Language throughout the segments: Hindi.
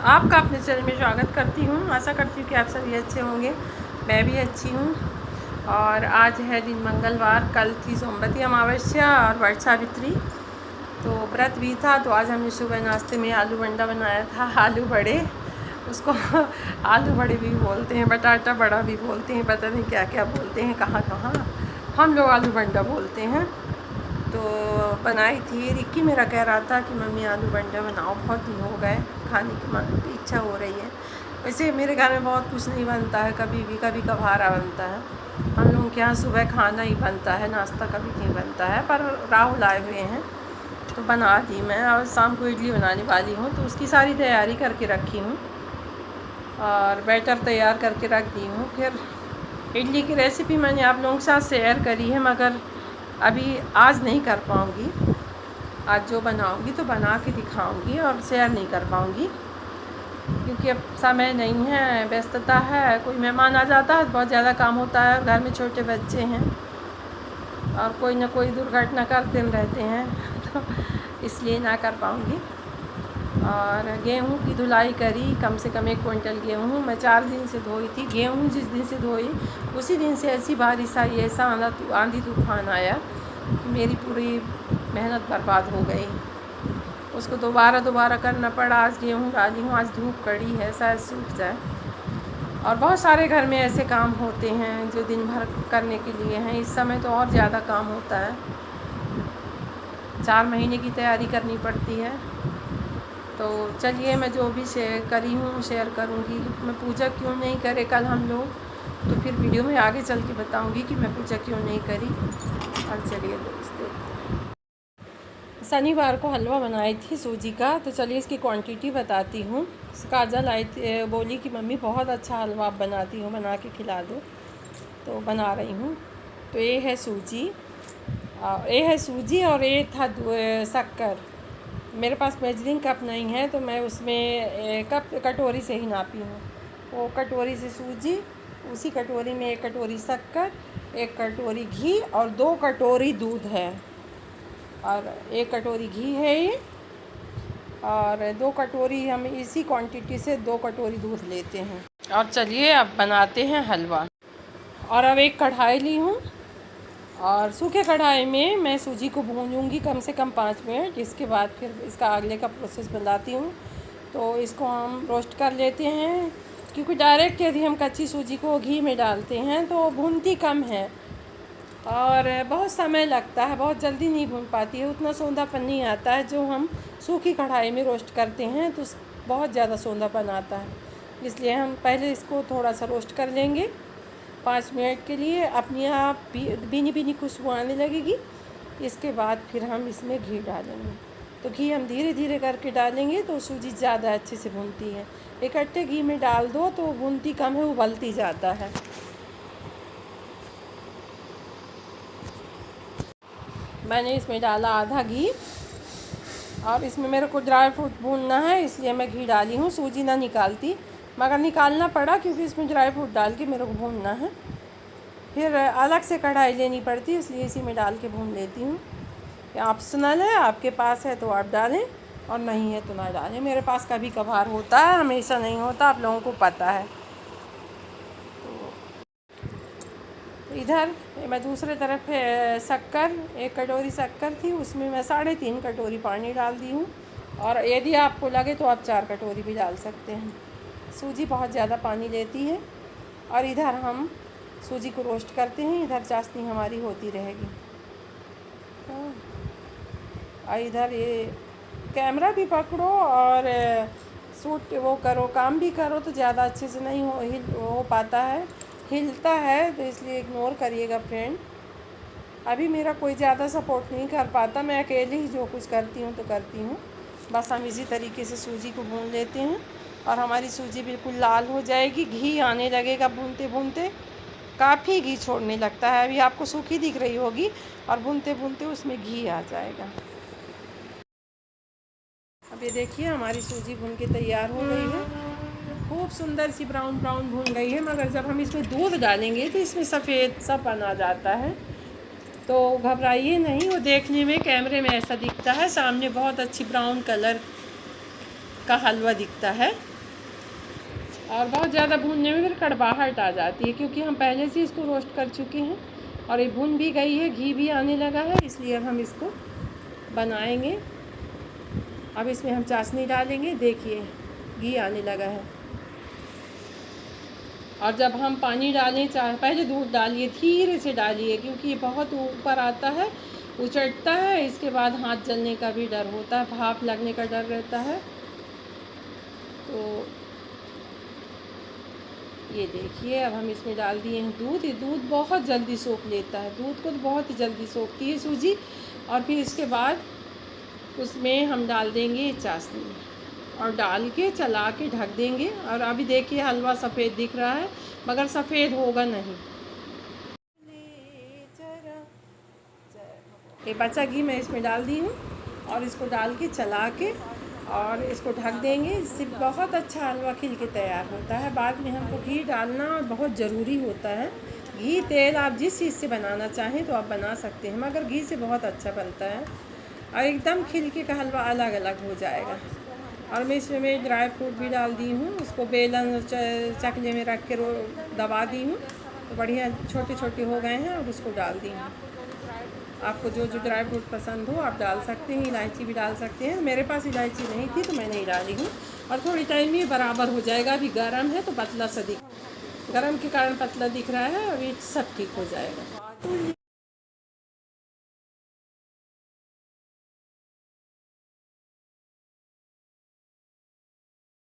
आपका अपने चैनल में स्वागत करती हूँ। आशा करती हूँ कि आप सभी अच्छे होंगे, मैं भी अच्छी हूँ। और आज है दिन मंगलवार, कल थी सोमवती अमावस्या और वट सावित्री, तो व्रत भी था। तो आज हमने सुबह नाश्ते में आलू बंडा बनाया था, आलू बड़े। उसको आलू बड़े भी बोलते हैं, बटाटा बड़ा भी बोलते हैं, पता नहीं क्या क्या बोलते हैं, कहाँ कहाँ। हम लोग आलू बंडा बोलते हैं। तो बनाई थी। रिक्की मेरा कह रहा था कि मम्मी आलू बंडा बनाओ, बहुत दिन हो गए, खाने की इच्छा हो रही है। वैसे मेरे घर में बहुत कुछ नहीं बनता है, कभी कभारा बनता है। हम लोगों के यहाँ सुबह खाना ही बनता है, नाश्ता कभी नहीं बनता है। पर राहुल आए हुए हैं तो बना दी मैं, और शाम को इडली बनाने वाली हूँ, तो उसकी सारी तैयारी करके रखी हूँ और बैटर तैयार करके रख दी हूँ। फिर इडली की रेसिपी मैंने आप लोगों के साथ शेयर करी है, मगर अभी आज नहीं कर पाऊँगी। आज जो बनाऊँगी तो बना के दिखाऊँगी और शेयर नहीं कर पाऊँगी, क्योंकि अब समय नहीं है, व्यस्तता है। कोई मेहमान आ जाता है, बहुत ज़्यादा काम होता है, घर में छोटे बच्चे हैं और कोई ना कोई दुर्घटना करते रहते हैं तो इसलिए ना कर पाऊँगी। और गेहूँ की धुलाई करी, कम से कम 1 क्विंटल गेहूँ मैं 4 दिन से धोई थी। गेहूँ जिस दिन से धोई उसी दिन से ऐसी बारिश आई, ऐसा आंधी तूफान आया कि मेरी पूरी मेहनत बर्बाद हो गई। उसको दोबारा करना पड़ा। आज गेहूँ डाली हूँ, आज धूप कड़ी है, शायद सूख जाए। और बहुत सारे घर में ऐसे काम होते हैं जो दिन भर करने के लिए हैं। इस समय तो और ज़्यादा काम होता है, 4 महीने की तैयारी करनी पड़ती है। तो चलिए, मैं जो भी शेयर करी हूँ शेयर करूँगी। मैं पूजा क्यों नहीं करे कल हम लोग, तो फिर वीडियो में आगे चल के बताऊँगी कि मैं पूजा क्यों नहीं करी। और चलिए दोस्त, शनिवार को हलवा बनाई थी सूजी का, तो चलिए इसकी क्वांटिटी बताती हूँ। काजल आई थी, बोली कि मम्मी बहुत अच्छा हलवा आप बनाती हो, बना के खिला दो, तो बना रही हूँ। तो ये है सूजी और ये था शक्कर। मेरे पास मेजरिंग कप नहीं है, तो मैं उसमें कटोरी से ही नापी हूँ। वो कटोरी से सूजी, उसी कटोरी में 1 कटोरी शक्कर, 1 कटोरी घी और 2 कटोरी दूध है। और 1 कटोरी घी है ये, और 2 कटोरी हम इसी क्वांटिटी से 2 कटोरी दूध लेते हैं। और चलिए अब बनाते हैं हलवा। और अब एक कढ़ाई ली हूँ, और सूखे कढ़ाई में मैं सूजी को भूनूंगी कम से कम 5 मिनट। इसके बाद फिर इसका आगे का प्रोसेस बताती हूँ। तो इसको हम रोस्ट कर लेते हैं, क्योंकि डायरेक्ट यदि हम कच्ची सूजी को घी में डालते हैं तो भूनती कम है और बहुत समय लगता है, बहुत जल्दी नहीं भून पाती है, उतना सौंधापन नहीं आता है। जो हम सूखी कढ़ाई में रोस्ट करते हैं तो बहुत ज़्यादा सौंधापन आता है। इसलिए हम पहले इसको थोड़ा सा रोस्ट कर लेंगे 5 मिनट के लिए। अपने आप भीनी खुशबू आने लगेगी। इसके बाद फिर हम इसमें घी डालेंगे। तो घी हम धीरे धीरे करके डालेंगे तो सूजी ज़्यादा अच्छे से भूनती है। इकट्ठे घी में डाल दो तो भूनती कम है, उबलती ज़्यादा है। मैंने इसमें डाला आधा घी, और इसमें मेरे को ड्राई फ्रूट भूनना है, इसलिए मैं घी डाली हूँ। सूजी ना निकालती, मगर निकालना पड़ा क्योंकि इसमें ड्राई फ्रूट डाल के मेरे को भूनना है। फिर अलग से कढ़ाई लेनी पड़ती है, इसलिए इसी में डाल के भून लेती हूँ। ये ऑप्शनल है, आपके पास है तो आप डालें और नहीं है तो ना डालें। मेरे पास कभी कभार होता है, हमेशा नहीं होता, आप लोगों को पता है। तो इधर मैं दूसरे तरफ शक्कर, 1 कटोरी शक्कर थी, उसमें मैं 3.5 कटोरी पानी डाल दी हूँ। और यदि आपको लगे तो आप 4 कटोरी भी डाल सकते हैं। सूजी बहुत ज़्यादा पानी लेती है। और इधर हम सूजी को रोस्ट करते हैं, इधर चाशनी हमारी होती रहेगी। और इधर ये कैमरा भी पकड़ो और शूट वो करो, काम भी करो, तो ज़्यादा अच्छे से नहीं हो पाता है, हिलता है, तो इसलिए इग्नोर करिएगा फ्रेंड। अभी मेरा कोई ज़्यादा सपोर्ट नहीं कर पाता, मैं अकेले ही जो कुछ करती हूँ तो करती हूँ। बस हम इसी तरीके से सूजी को भून लेते हैं और हमारी सूजी बिल्कुल लाल हो जाएगी। घी आने लगेगा भूनते भूनते, काफ़ी घी छोड़ने लगता है। अभी आपको सूखी दिख रही होगी और भूनते भूनते उसमें घी आ जाएगा। अब ये देखिए हमारी सूजी भून के तैयार हो गई है, खूब सुंदर सी ब्राउन भून गई है। मगर जब हम इसमें दूध डालेंगे तो इसमें सफ़ेद सा बन आ जाता है, तो घबराइए नहीं। वो देखने में कैमरे में ऐसा दिखता है, सामने बहुत अच्छी ब्राउन कलर का हलवा दिखता है। और बहुत ज़्यादा भूनने में फिर कड़वाहट आ जाती है, क्योंकि हम पहले से इसको रोस्ट कर चुके हैं और ये भून भी गई है, घी भी आने लगा है, इसलिए अब हम इसको बनाएंगे। अब इसमें हम चाशनी डालेंगे, देखिए घी आने लगा है। और जब हम पानी डालें, पहले दूध डालिए, धीरे से डालिए, क्योंकि ये बहुत ऊपर आता है, उचटता है, इसके बाद हाथ जलने का भी डर होता है, भाप लगने का डर रहता है। तो ये देखिए अब हम इसमें डाल दिए हैं दूध। ये दूध बहुत जल्दी सोख लेता है, दूध को तो बहुत ही जल्दी सोखती है सूजी। और फिर इसके बाद उसमें हम डाल देंगे चाशनी और डाल के चला के ढक देंगे। और अभी देखिए हलवा सफ़ेद दिख रहा है, मगर सफ़ेद होगा नहीं। ये बचा घी मैं इसमें डाल दी हूँ और इसको डाल के चला के और इसको ढक देंगे। इससे बहुत अच्छा हलवा खिल के तैयार होता है। बाद में हमको घी डालना बहुत ज़रूरी होता है। घी तेल आप जिस चीज़ से बनाना चाहें तो आप बना सकते हैं, मगर घी से बहुत अच्छा बनता है और एकदम खिल के का हलवा अलग अलग हो जाएगा। और मैं इसमें ड्राई फ्रूट भी डाल दी हूँ, उसको बेलन चकले में रख के दबा दी हूँ तो बढ़िया छोटे छोटे हो गए हैं और उसको डाल दी हूँ। आपको जो जो ड्राई फ्रूट पसंद हो आप डाल सकते हैं, इलायची भी डाल सकते हैं। मेरे पास इलायची नहीं थी तो मैं नहीं डाली हूँ। और थोड़ी टाइम में बराबर हो जाएगा। अभी गर्म है तो पतला सा गर्म के कारण पतला दिख रहा है, अभी सब ठीक हो जाएगा।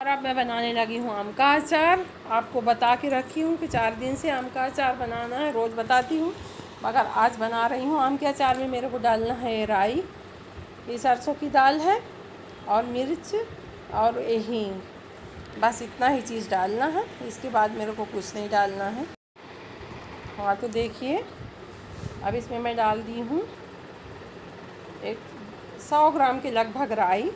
और अब मैं बनाने लगी हूँ आम का अचार। आपको बता के रखी हूँ कि 4 दिन से आम का अचार बनाना है, रोज़ बताती हूँ, मगर आज बना रही हूँ। आम के अचार में मेरे को डालना है राई, ये सरसों की दाल है, और मिर्च और हींग, बस इतना ही चीज़ डालना है। इसके बाद मेरे को कुछ नहीं डालना है। हाँ तो देखिए अब इसमें मैं डाल दी हूँ 100 ग्राम के लगभग राई।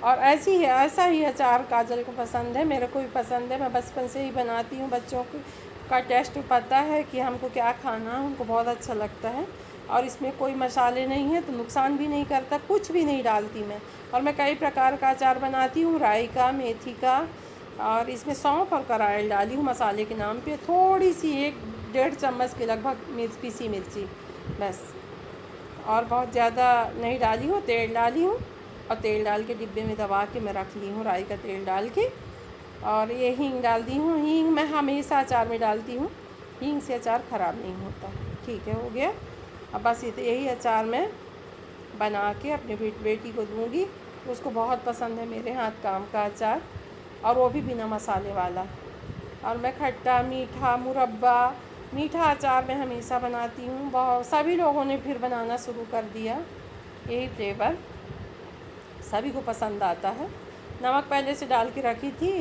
और ऐसा ही अचार काजल को पसंद है, मेरे को भी पसंद है। मैं बचपन से ही बनाती हूँ, बच्चों का टेस्ट पता है कि हमको क्या खाना है, उनको बहुत अच्छा लगता है। और इसमें कोई मसाले नहीं है तो नुकसान भी नहीं करता, कुछ भी नहीं डालती मैं। और मैं कई प्रकार का अचार बनाती हूँ, राई का, मेथी का, और इसमें सौंफ और करायल डाली हूँ मसाले के नाम पे। थोड़ी सी 1-1.5 चम्मच के लगभग पीसी मिर्ची बस, और बहुत ज़्यादा नहीं डाली हूँ। तेल डाली हूँ और तेल डाल के डिब्बे में दबा के मैं रख ली हूँ, राई का तेल डाल के। और ये हींग डाल दी हूँ। हींग मैं हमेशा अचार में डालती हूँ, हींग से अचार ख़राब नहीं होता। ठीक है, हो गया। अब बस यही अचार मैं बना के अपने बेटी को दूँगी, उसको बहुत पसंद है मेरे हाथ का आम का अचार, और वो भी बिना मसाले वाला। और मैं खट्टा, मीठा, मुरब्बा, मीठा अचार मैं हमेशा बनाती हूँ। बहुत सभी लोगों ने फिर बनाना शुरू कर दिया, यही फ्लेवर सभी को पसंद आता है। नमक पहले से डाल के रखी थी,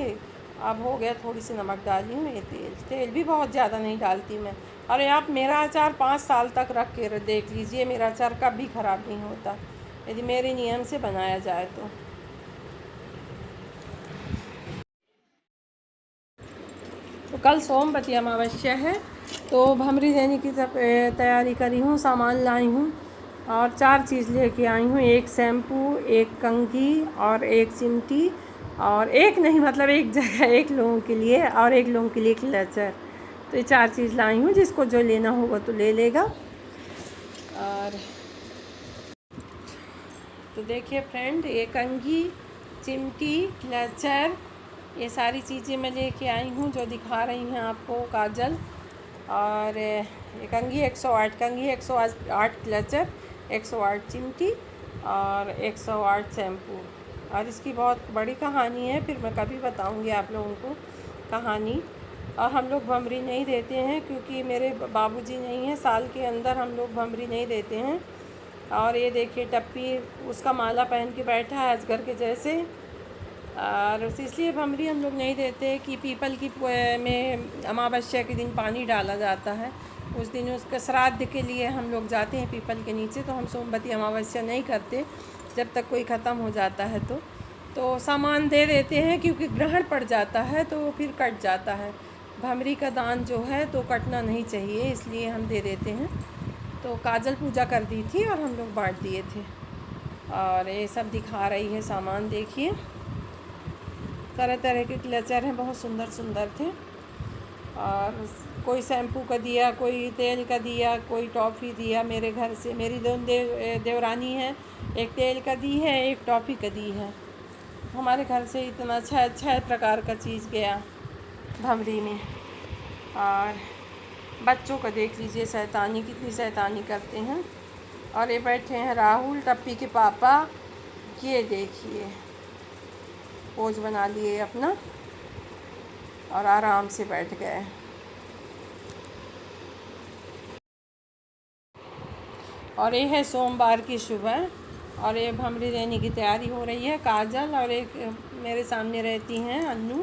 अब हो गया, थोड़ी सी नमक डाली हूँ। ये तेल भी बहुत ज़्यादा नहीं डालती मैं। और आप मेरा अचार 5 साल तक रख के देख लीजिए, मेरा अचार कभी ख़राब नहीं होता यदि मेरे नियम से बनाया जाए तो कल सोमवती अमावस्या है, तो भमरी देने की तैयारी करी हूँ, सामान लाई हूँ और 4 चीज़ लेके आई हूँ। 1 शैम्पू, 1 कंघी और 1 चिमटी, और एक नहीं मतलब एक जगह 1 लोगों के लिए और 1 लोगों के लिए क्लचर। तो ये 4 चीज़ लाई हूँ, जिसको जो लेना होगा तो ले लेगा। और तो देखिए फ्रेंड, ये कंघी, चिमटी, क्लचर, ये सारी चीज़ें मैं लेके आई हूँ जो दिखा रही हैं आपको काजल। और ये कंघी 108 कंघी, 108 क्लचर, 108 चिमटी और 108 शैम्पू। और इसकी बहुत बड़ी कहानी है, फिर मैं कभी बताऊंगी आप लोगों को कहानी। और हम लोग भमरी नहीं देते हैं क्योंकि मेरे बाबूजी नहीं हैं, साल के अंदर हम लोग भमरी नहीं देते हैं। और ये देखिए टप्पी, उसका माला पहन के बैठा है अजगर के जैसे। और इसलिए भमरी हम लोग नहीं देते कि पीपल की में अमावस्या के दिन पानी डाला जाता है, उस दिन उसके श्राद्ध के लिए हम लोग जाते हैं पीपल के नीचे। तो हम सोमवती अमावस्या नहीं करते जब तक कोई ख़त्म हो जाता है तो सामान दे देते हैं, क्योंकि ग्रहण पड़ जाता है तो फिर कट जाता है। भमरी का दान जो है तो कटना नहीं चाहिए, इसलिए हम दे देते हैं। तो काजल पूजा कर दी थी और हम लोग बांट दिए थे। और ये सब दिखा रही है सामान। देखिए तरह तरह के क्लचर हैं, बहुत सुंदर सुंदर थे। और कोई शैम्पू का दिया, कोई तेल का दिया, कोई टॉफ़ी दिया। मेरे घर से मेरी देवरानी है, एक तेल का दी है, एक टॉफ़ी का दी है। हमारे घर से इतना अच्छा प्रकार का चीज़ गया भमरी में। और बच्चों का देख लीजिए शैतानी, कितनी शैतानी करते हैं। और ये बैठे हैं राहुल टप्पी के पापा, ये देखिए पोज बना लिए अपना और आराम से बैठ गए। और ये है सोमवार की सुबह और ये भमरी देने की तैयारी हो रही है। काजल और एक मेरे सामने रहती हैं अन्नू,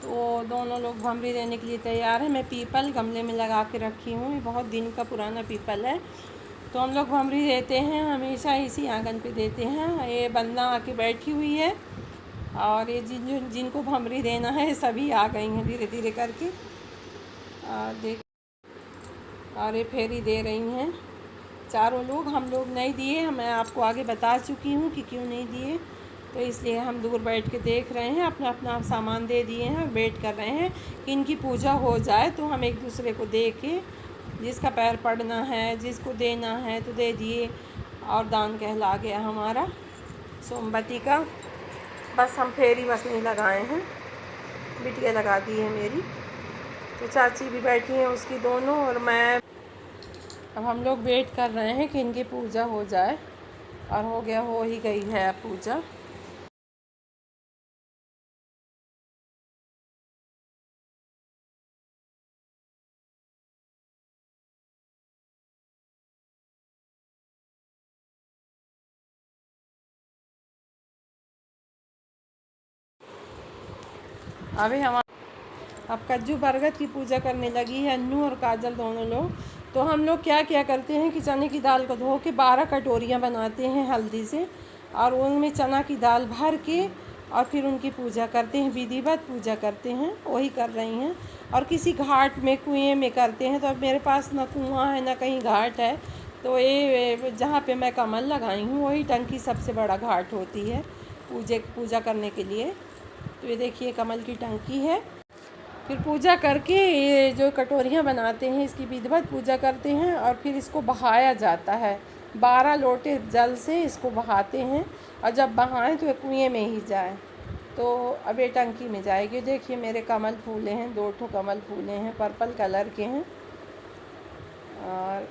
तो दोनों लोग भमरी देने के लिए तैयार हैं। मैं पीपल गमले में लगा के रखी हूँ, ये बहुत दिन का पुराना पीपल है। तो हम लोग भमरी देते हैं हमेशा इसी आंगन पे देते हैं। ये बंदा आके बैठी हुई है और ये जिनको भमरी देना है सभी आ गई हैं धीरे धीरे करके। देख और ये फेरी दे रही हैं चारों लोग। हम लोग नहीं दिए, मैं आपको आगे बता चुकी हूँ कि क्यों नहीं दिए, तो इसलिए हम दूर बैठ के देख रहे हैं। अपना अपना सामान दे दिए हैं और वेट कर रहे हैं कि इनकी पूजा हो जाए तो हम एक दूसरे को दे के, जिसका पैर पड़ना है, जिसको देना है तो दे दिए और दान कहला गया हमारा सोमवती का। बस हम फेरी बस नहीं लगाए हैं, बिटिया लगा दी है मेरी। तो चाची भी बैठी हैं उसकी दोनों और मैं। अब हम लोग वेट कर रहे हैं कि इनकी पूजा हो जाए और हो गया, हो ही गई है पूजा। अभी हम अब कज्जू बरगद की पूजा करने लगी है अन्नू और काजल दोनों लोग। तो हम लोग क्या क्या करते हैं कि चने की दाल को धो के 12 कटोरियाँ बनाते हैं हल्दी से और उनमें चना की दाल भर के और फिर उनकी पूजा करते हैं, विधिवत पूजा करते हैं, वही कर रही हैं। और किसी घाट में कुएँ में करते हैं। तो अब मेरे पास ना कुआँ है ना कहीं घाट है, तो ये जहाँ पे मैं कमल लगाई हूँ वही टंकी सबसे बड़ा घाट होती है पूजा करने के लिए। तो ये देखिए कमल की टंकी है। फिर पूजा करके ये जो कटोरियाँ बनाते हैं इसकी विधिवत पूजा करते हैं और फिर इसको बहाया जाता है। 12 लोटे जल से इसको बहाते हैं और जब बहाएं तो ये कुएँ में ही जाए। तो अब ये टंकी में जाएगी। देखिए मेरे कमल फूले हैं, 2 ठो कमल फूले हैं, पर्पल कलर के हैं। और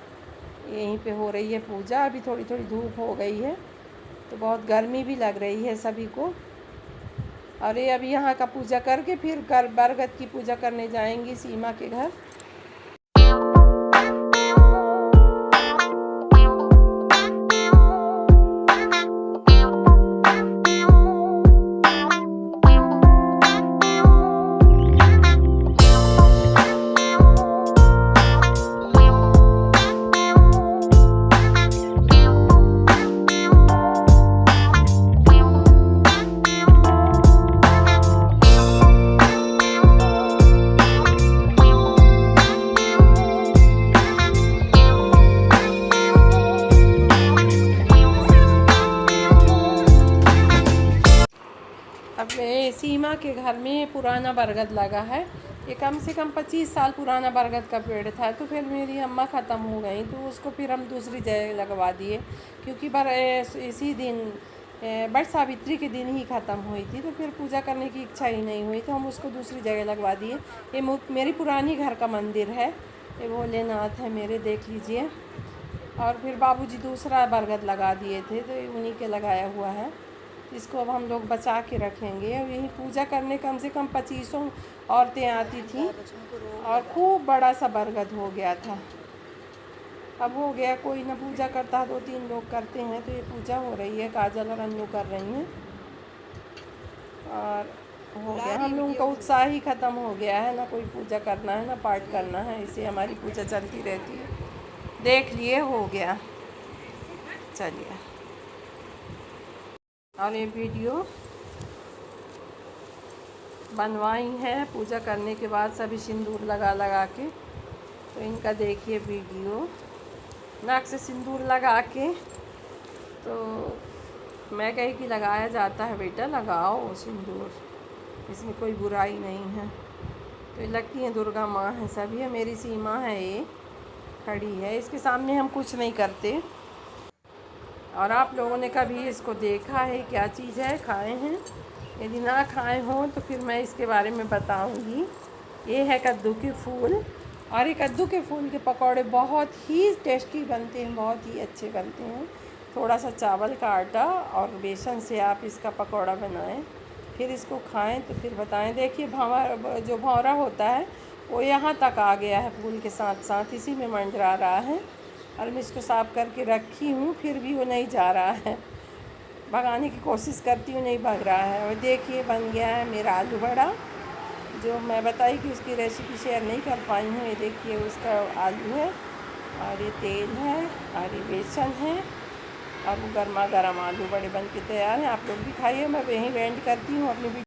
यहीं पे हो रही है पूजा। अभी थोड़ी थोड़ी धूप हो गई है तो बहुत गर्मी भी लग रही है सभी को। और ये अभी यहाँ का पूजा करके फिर बरगद की पूजा करने जाएंगी सीमा के घर। अब सीमा के घर में पुराना बरगद लगा है। ये कम से कम 25 साल पुराना बरगद का पेड़ था। तो फिर मेरी अम्मा ख़त्म हो गई तो उसको फिर हम दूसरी जगह लगवा दिए, क्योंकि इसी दिन बट सावित्री के दिन ही ख़त्म हुई थी। तो फिर पूजा करने की इच्छा ही नहीं हुई तो हम उसको दूसरी जगह लगवा दिए। ये मेरी पुरानी घर का मंदिर है, ये भोलेनाथ है मेरे, देख लीजिए। और फिर बाबूजी दूसरा बरगद लगा दिए थे तो उन्हीं के लगाया हुआ है। इसको अब हम लोग बचा के रखेंगे। और यही पूजा करने कम से कम 25 औरतें आती थी और खूब बड़ा सा बरगद हो गया था। अब हो गया, कोई ना पूजा करता है, 2-3 लोग करते हैं। तो ये पूजा हो रही है, काजल और अन्नू कर रही हैं और हो गया। हम लोगों का उत्साह ही ख़त्म हो गया है, ना कोई पूजा करना है ना पाठ करना है, इससे हमारी पूजा चलती रहती है। देख लिए हो गया, चलिए। और ये वीडियो बनवाई है पूजा करने के बाद सभी सिंदूर लगा लगा के। तो इनका देखिए वीडियो, नाक से सिंदूर लगा के। तो मैं कही कि लगाया जाता है बेटा, लगाओ सिंदूर, इसमें कोई बुराई नहीं है। तो ये लगती हैं दुर्गा माँ हैं सभी, है मेरी सीमा है, ये खड़ी है, इसके सामने हम कुछ नहीं करते। और आप लोगों ने कभी इसको देखा है क्या चीज़ है, खाए हैं? यदि ना खाए हों तो फिर मैं इसके बारे में बताऊंगी। ये है कद्दू के फूल, और ये कद्दू के फूल के पकौड़े बहुत ही टेस्टी बनते हैं, बहुत ही अच्छे बनते हैं। थोड़ा सा चावल का आटा और बेसन से आप इसका पकौड़ा बनाएं, फिर इसको खाएं तो फिर बताएं। देखिए भंवर, जो भंवरा होता है वो यहाँ तक आ गया है, फूल के साथ साथ इसी में मंडरा रहा है। और मैं इसको साफ़ करके रखी हूँ, फिर भी वो नहीं जा रहा है, भगाने की कोशिश करती हूँ, नहीं भाग रहा है। और देखिए बन गया है मेरा आलू बड़ा, जो मैं बताई कि उसकी रेसिपी शेयर नहीं कर पाई हूँ। ये देखिए उसका आलू है, और ये तेल है, और ये बेसन है, और वो गर्मा गर्म आलू बड़े बन के तैयार हैं। आप लोग भी खाइए। मैं यहीं एंड करती हूँ अपनी